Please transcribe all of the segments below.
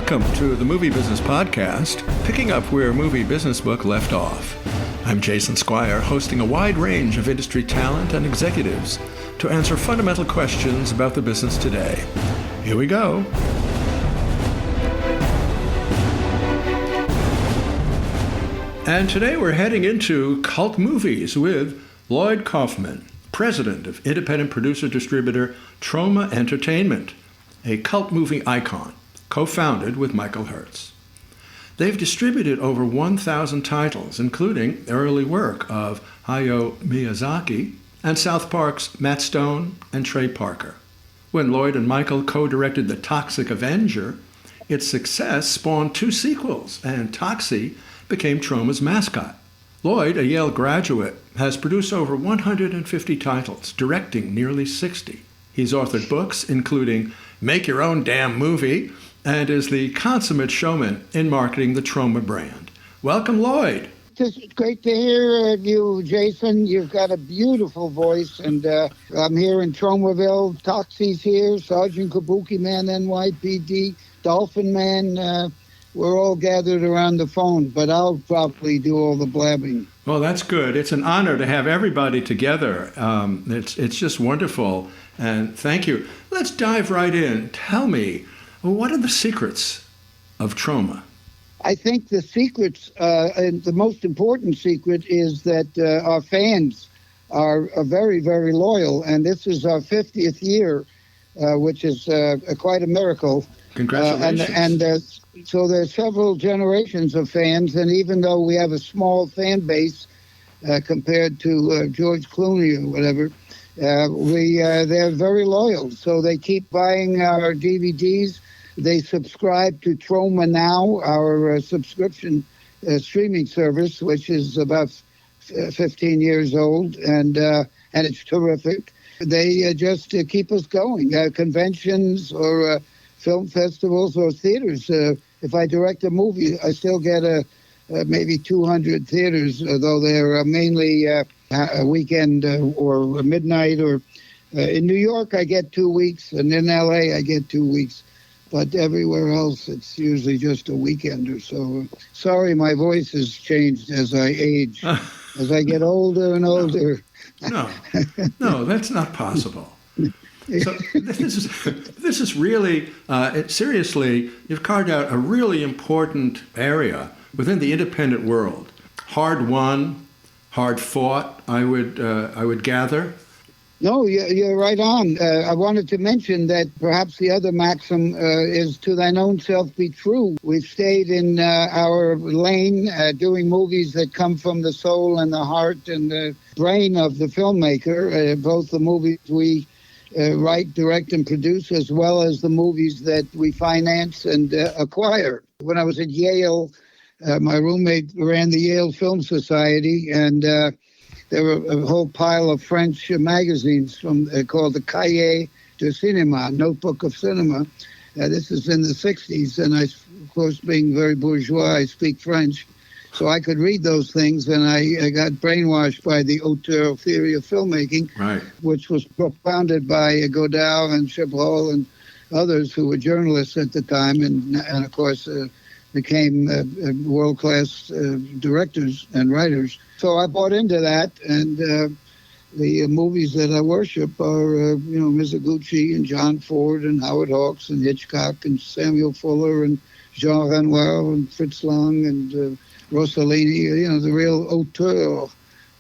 Welcome to the Movie Business Podcast, picking up where Movie Business Book left off. I'm Jason Squire, hosting a wide range of industry talent and executives to answer fundamental questions about the business today. Here we go. And today we're heading into cult movies with Lloyd Kaufman, president of independent producer-distributor Troma Entertainment, a cult movie icon, co-founded with Michael Herz. They've distributed over 1,000 titles, including early work of Hayao Miyazaki and South Park's Matt Stone and Trey Parker. When Lloyd and Michael co-directed the Toxic Avenger, its success spawned 2 sequels, and Toxie became Troma's mascot. Lloyd, a Yale graduate, has produced over 150 titles, directing nearly 60. He's authored books including Make Your Own Damn Movie and is the consummate showman in marketing the Troma brand. Welcome, Lloyd. It's great to hear you, Jason. You've got a beautiful voice, and I'm here in Tromaville. Toxie's here, Sergeant Kabuki Man, NYPD, Dolphin Man. We're all gathered around the phone, but I'll probably do all the blabbing. Well, that's good. It's an honor to have everybody together. It's just wonderful, and thank you. Let's dive right in. Tell me, what are the secrets of Troma? I think the secrets, and the most important secret, is that our fans are very, very loyal, and this is our 50th year, which is quite a miracle. Congratulations. So there's several generations of fans, and even though we have a small fan base compared to George Clooney or whatever, they're very loyal. So they keep buying our DVDs. They subscribe to Troma Now, our subscription streaming service, which is about 15 years old, and it's terrific. They just keep us going. Conventions or film festivals or theaters. If I direct a movie, I still get maybe 200 theaters, though they're mainly a weekend or midnight. Or in New York, I get 2 weeks, and in LA, I get 2 weeks. But everywhere else, it's usually just a weekend or so. Sorry, my voice has changed as I age, as I get older and older. No, that's not possible. So this is really, seriously, you've carved out a really important area within the independent world. Hard won, hard fought, I would gather. No, you're right on. I wanted to mention that perhaps the other maxim is to thine own self be true. We've stayed in our lane doing movies that come from the soul and the heart and the brain of the filmmaker, both the movies we write, direct, and produce, as well as the movies that we finance and acquire. When I was at Yale, my roommate ran the Yale Film Society, and there were a whole pile of French magazines called the Cahiers de Cinéma, Notebook of Cinema. This is in the 60s, and I, of course, being very bourgeois, I speak French. So I could read those things, and I got brainwashed by the auteur theory of filmmaking, right, which was propounded by Godard and Chabrol and others who were journalists at the time, and of course, became world-class directors and writers. So I bought into that, and the movies that I worship are, Mizoguchi and John Ford and Howard Hawks and Hitchcock and Samuel Fuller and Jean Renoir and Fritz Lang and Rossellini, the real auteur.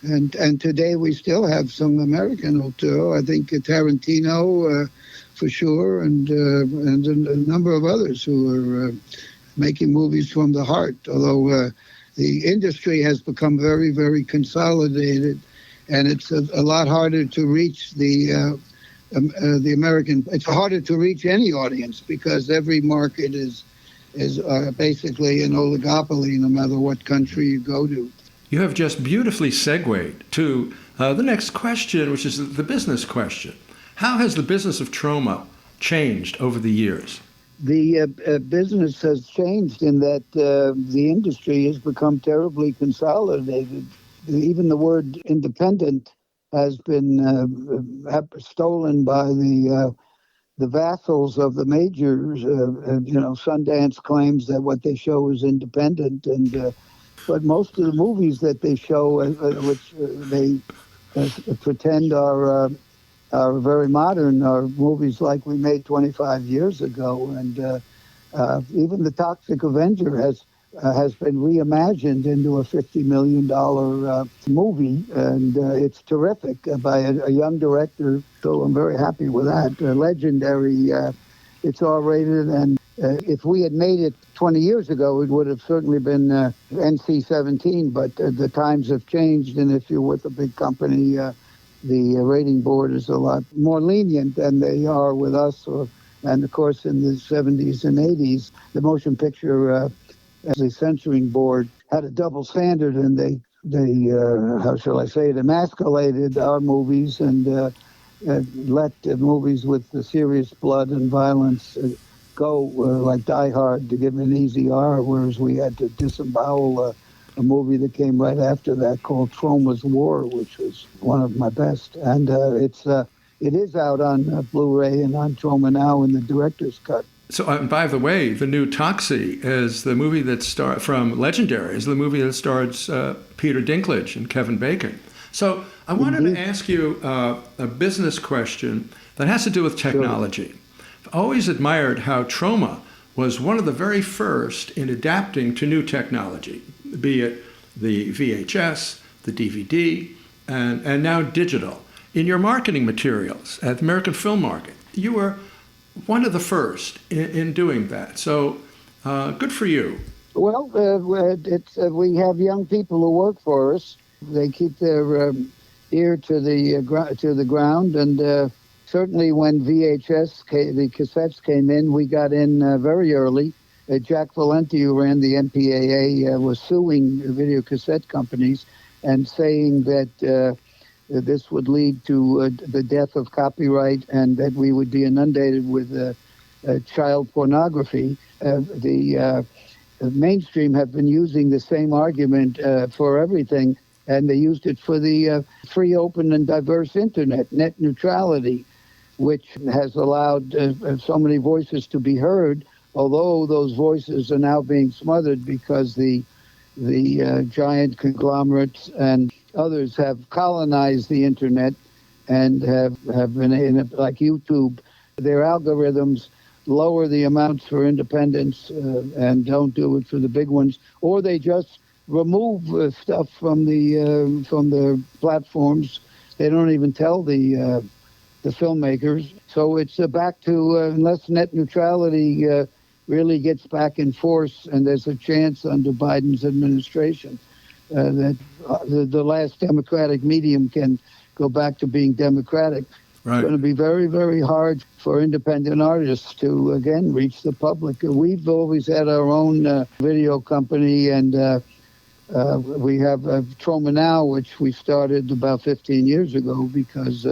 And today we still have some American auteur. I think Tarantino, for sure, and a number of others who are making movies from the heart, although the industry has become very, very consolidated, and it's a lot harder to reach the American. It's harder to reach any audience because every market is basically an oligopoly, no matter what country you go to. You have just beautifully segued to the next question, which is the business question. How has the business of Troma changed over the years? The business has changed in that the industry has become terribly consolidated. Even the word independent has been stolen by the the vassals of the majors. Sundance claims that what they show is independent, but most of the movies that they show, which they pretend are very modern, are movies like we made 25 years ago. And even the Toxic Avenger has been reimagined into a $50 million movie, and it's terrific by a young director. So I'm very happy with that. Legendary. It's R-rated, and if we had made it 20 years ago, it would have certainly been NC-17. But the times have changed, and if you're with a big company, the rating board is a lot more lenient than they are with us. And of course, in the 70s and 80s, the motion picture as a censoring board had a double standard, and they how shall I say it, emasculated our movies and let movies with the serious blood and violence go, like Die Hard, to give an easy R, whereas we had to disembowel a movie that came right after that called Troma's War, which was one of my best. And it is out on Blu-ray and on Troma Now in the director's cut. So, by the way, the new Toxie is the movie that from Legendary, is the movie that stars Peter Dinklage and Kevin Bacon. So I wanted to ask you a business question that has to do with technology. Sure. I've always admired how Troma was one of the very first in adapting to new technology, be it the VHS, the DVD, and now digital. In your marketing materials at the American Film Market, you were one of the first in doing that. So good for you. Well, we have young people who work for us. They keep their ear to the ground, and certainly when VHS, the cassettes came in, we got in very early. Jack Valenti, who ran the MPAA, was suing video cassette companies and saying that this would lead to the death of copyright and that we would be inundated with child pornography. The mainstream have been using the same argument for everything, and they used it for the free, open, and diverse Internet, net neutrality, which has allowed so many voices to be heard, although those voices are now being smothered because the giant conglomerates and others have colonized the Internet and have been in it, like YouTube. Their algorithms lower the amounts for independents and don't do it for the big ones, or they just remove stuff from the platforms. They don't even tell the filmmakers. So it's back to unless net neutrality really gets back in force, and there's a chance under Biden's administration that the last democratic medium can go back to being democratic. Right. It's going to be very, very hard for independent artists to, again, reach the public. We've always had our own video company, and we have Troma Now, which we started about 15 years ago because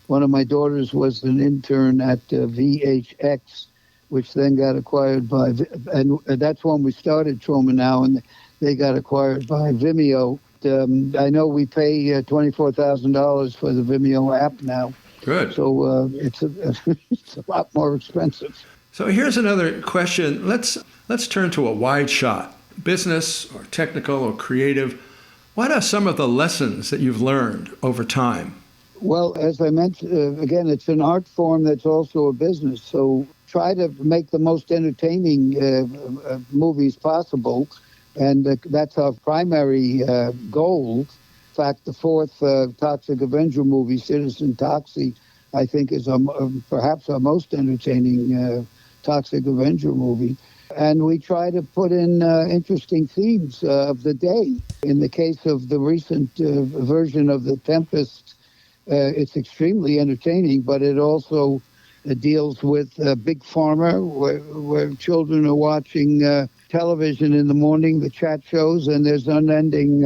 one of my daughters was an intern at VHX, which then got acquired by, and that's when we started Troma Now, and they got acquired by Vimeo. I know we pay $24,000 for the Vimeo app now. Good. So it's a lot more expensive. So here's another question. Let's turn to a wide shot, business or technical or creative. What are some of the lessons that you've learned over time? Well, as I mentioned, again, it's an art form that's also a business. So try to make the most entertaining movies possible. And that's our primary goal. In fact, the fourth Toxic Avenger movie, Citizen Toxie, I think is perhaps our most entertaining Toxic Avenger movie. And we try to put in interesting themes of the day. In the case of the recent version of The Tempest, it's extremely entertaining, but it also deals with Big Pharma, where children are watching television in the morning, the chat shows, and there's unending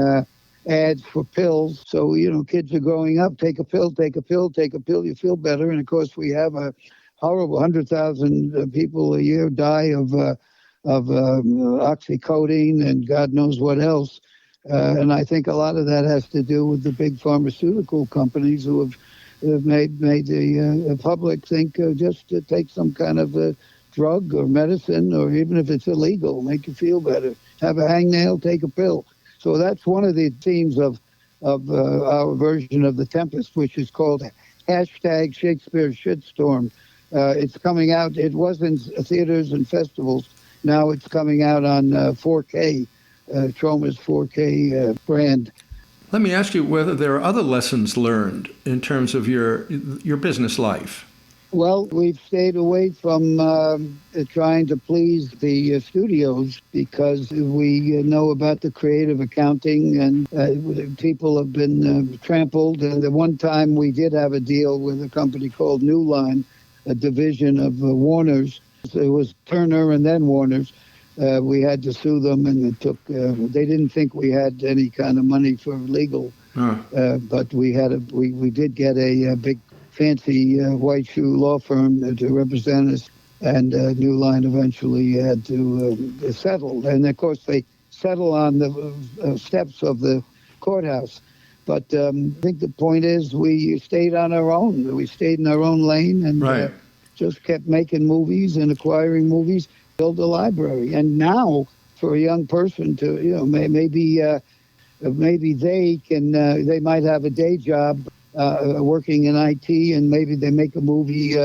ads for pills. So, kids are growing up, take a pill, take a pill, take a pill, you feel better. And of course, we have a horrible 100,000 people a year die of oxycodone and God knows what else. And I think a lot of that has to do with the big pharmaceutical companies who have made the public think just to take some kind of drug or medicine, or even if it's illegal, make you feel better. Have a hangnail, take a pill. So that's one of the themes of our version of The Tempest, which is called hashtag Shakespeare Shitstorm. It's coming out. It was in theaters and festivals. Now it's coming out on 4K, Troma's 4K brand. Let me ask you whether there are other lessons learned in terms of your business life. Well, we've stayed away from trying to please the studios because we know about the creative accounting, and people have been trampled. And the one time we did have a deal with a company called New Line, a division of Warner's. It was Turner and then Warner's. We had to sue them, and it took. They didn't think we had any kind of money for legal, but we did get a big, fancy white shoe law firm to represent us, and New Line eventually had to settle. And of course, they settle on the steps of the courthouse. But I think the point is we stayed on our own. We stayed in our own lane and just kept making movies and acquiring movies, build a library. And now, for a young person to, maybe they might have a day job working in IT, and maybe they make a movie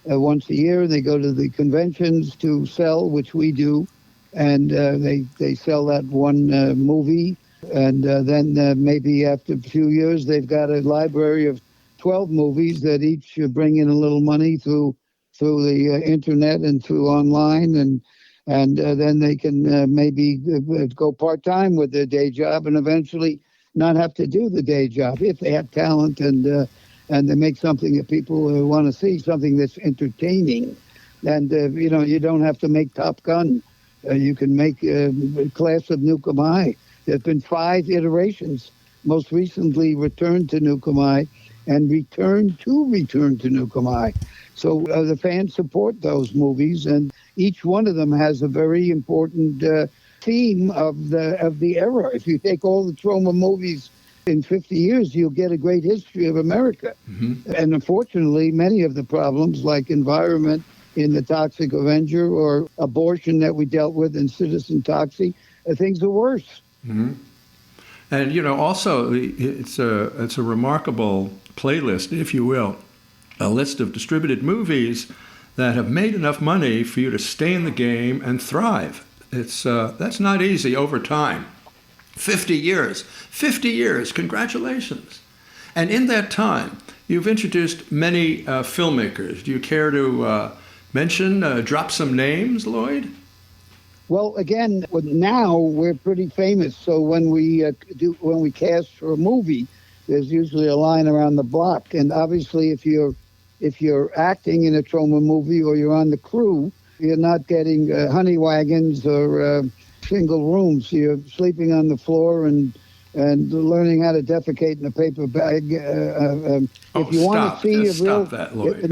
once a year. They go to the conventions to sell, which we do, and they sell that one movie. And then maybe after a few years, they've got a library of 12 movies that each bring in a little money through the internet and through online, and then they can maybe go part-time with their day job and eventually not have to do the day job if they have talent and they make something that people want to see, something that's entertaining. And, you don't have to make Top Gun. You can make Class of Nukem High. There have been 5 iterations, most recently Return to Nukem High and Return to Nukem High. So the fans support those movies, and each one of them has a very important theme of the era. If you take all the Troma movies in 50 years, you'll get a great history of America. Mm-hmm. And unfortunately, many of the problems, like environment in the Toxic Avenger or abortion that we dealt with in Citizen Toxie, things are worse. Mm-hmm. And, also, it's a remarkable playlist, if you will, a list of distributed movies that have made enough money for you to stay in the game and thrive. That's not easy over time. 50 years, congratulations. And in that time, you've introduced many filmmakers. Do you care to mention, drop some names, Lloyd? Well, again, now we're pretty famous. So when we cast for a movie, there's usually a line around the block. And obviously, if you're acting in a Troma movie or you're on the crew, you're not getting honey wagons or single rooms. You're sleeping on the floor and learning how to defecate in a paper bag. If you want to see a real, that, Lloyd.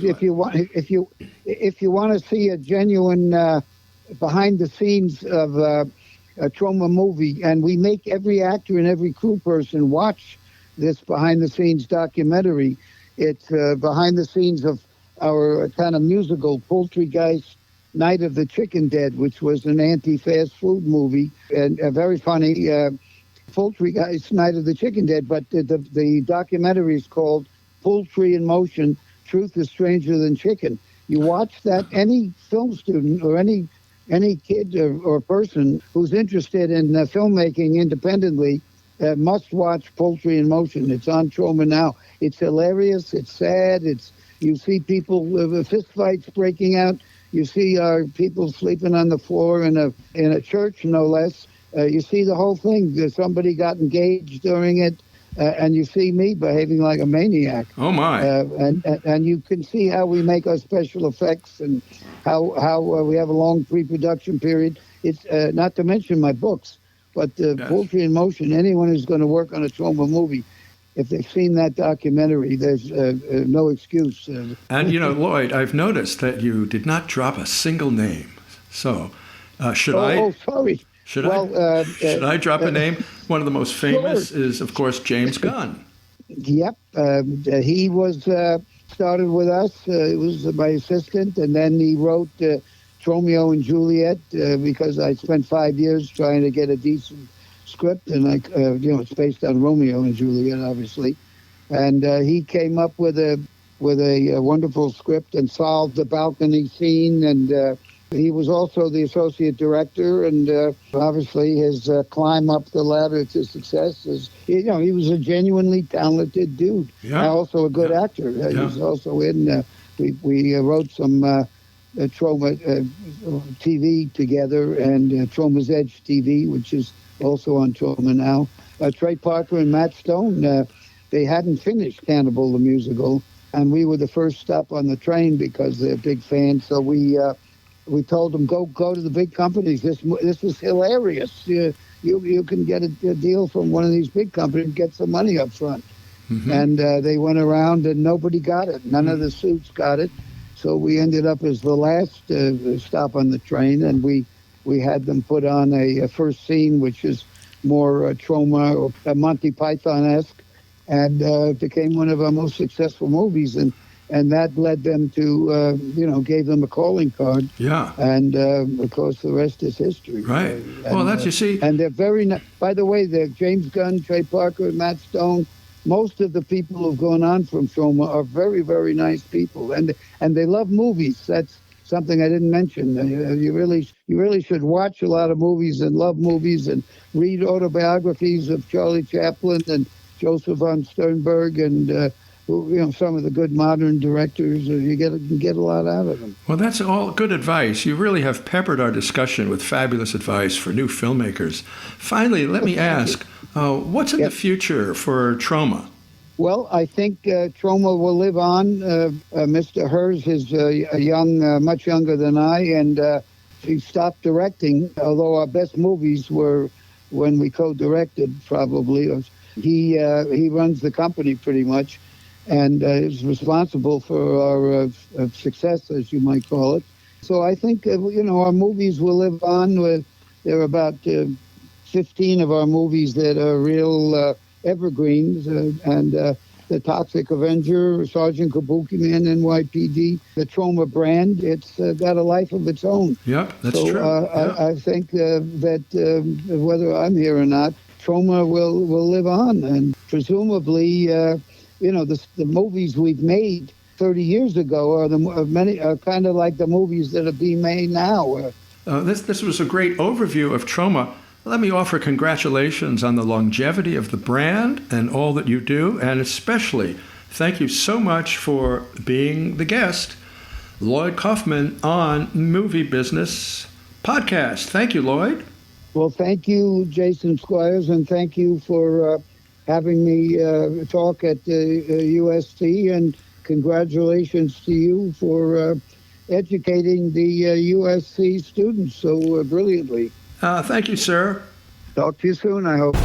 if you want to see a genuine behind the scenes of a Troma movie, and we make every actor and every crew person watch this behind the scenes documentary. It's behind the scenes of our kind of musical Poultrygeist Night of the Chicken Dead, which was an anti-fast food movie, and very funny. Poultrygeist Night of the Chicken Dead, but the documentary is called Poultry in Motion, Truth is Stranger Than Chicken. You watch that, any film student or any kid or person who's interested in filmmaking independently must watch Poultry in Motion. It's on Troma now. It's hilarious. It's sad. You see people fistfights breaking out. You see people sleeping on the floor in a church, no less. You see the whole thing. Somebody got engaged during it, and you see me behaving like a maniac. Oh my! And you can see how we make our special effects and how we have a long pre-production period. It's not to mention my books, but yes. Poultry in Motion. Anyone who's going to work on a Troma movie, if they've seen that documentary, there's no excuse. And Lloyd, I've noticed that you did not drop a single name. So should I? Oh, sorry. Should I drop a name? One of the most famous is, of course, James Gunn. Yep. He was started with us. He was my assistant, and then he wrote Romeo and Juliet because I spent 5 years trying to get a decent script, and it's based on Romeo and Juliet, obviously. And he came up with a wonderful script and solved the balcony scene. And he was also the associate director, and obviously his climb up the ladder to success is, he was a genuinely talented dude. Yeah. Also a good actor. He was also in, we wrote some Troma TV together, and Troma's Edge TV, which is also on Troma now. Trey Parker and Matt Stone, they hadn't finished Cannibal the Musical, and we were the first stop on the train because they're big fans. So we told them, go to the big companies. This is hilarious. You can get a deal from one of these big companies and get some money up front. Mm-hmm. And they went around and nobody got it. None of the suits got it. So we ended up as the last stop on the train, and we had them put on a first scene, which is more Troma or Monty Python-esque, and became one of our most successful movies. And that led them to, gave them a calling card. Yeah. And, of course, the rest is history. Right. Well, that's, you see. And they're very, by the way, they're James Gunn, Trey Parker, and Matt Stone. Most of the people who've gone on from Troma are very, very nice people. And they love movies. That's something I didn't mention. You really should watch a lot of movies and love movies and read autobiographies of Charlie Chaplin and Joseph von Sternberg and, some of the good modern directors. You get a lot out of them. Well, that's all good advice. You really have peppered our discussion with fabulous advice for new filmmakers. Finally, let me ask, what's in the future for Troma? Well, I think Troma will live on. Mr. Herz is much younger than I, and he stopped directing, although our best movies were when we co-directed, probably. He runs the company pretty much, and is responsible for our success, as you might call it. So I think, our movies will live on. There are about 15 of our movies that are real evergreens, and the Toxic Avenger, Sergeant Kabuki-Man, NYPD, the Troma brand, it's got a life of its own. Yep, that's true. I think that whether I'm here or not, Troma will live on, and presumably, the movies we've made 30 years ago are kind of like the movies that are being made now. This was a great overview of Troma. Let me offer congratulations on the longevity of the brand and all that you do, and especially thank you so much for being the guest, Lloyd Kaufman, on Movie Business Podcast. Thank you, Lloyd. Well, thank you, Jason Squires, and thank you for having me talk at UST, and congratulations to you for educating the USC students so brilliantly. Thank you, sir. Talk to you soon, I hope.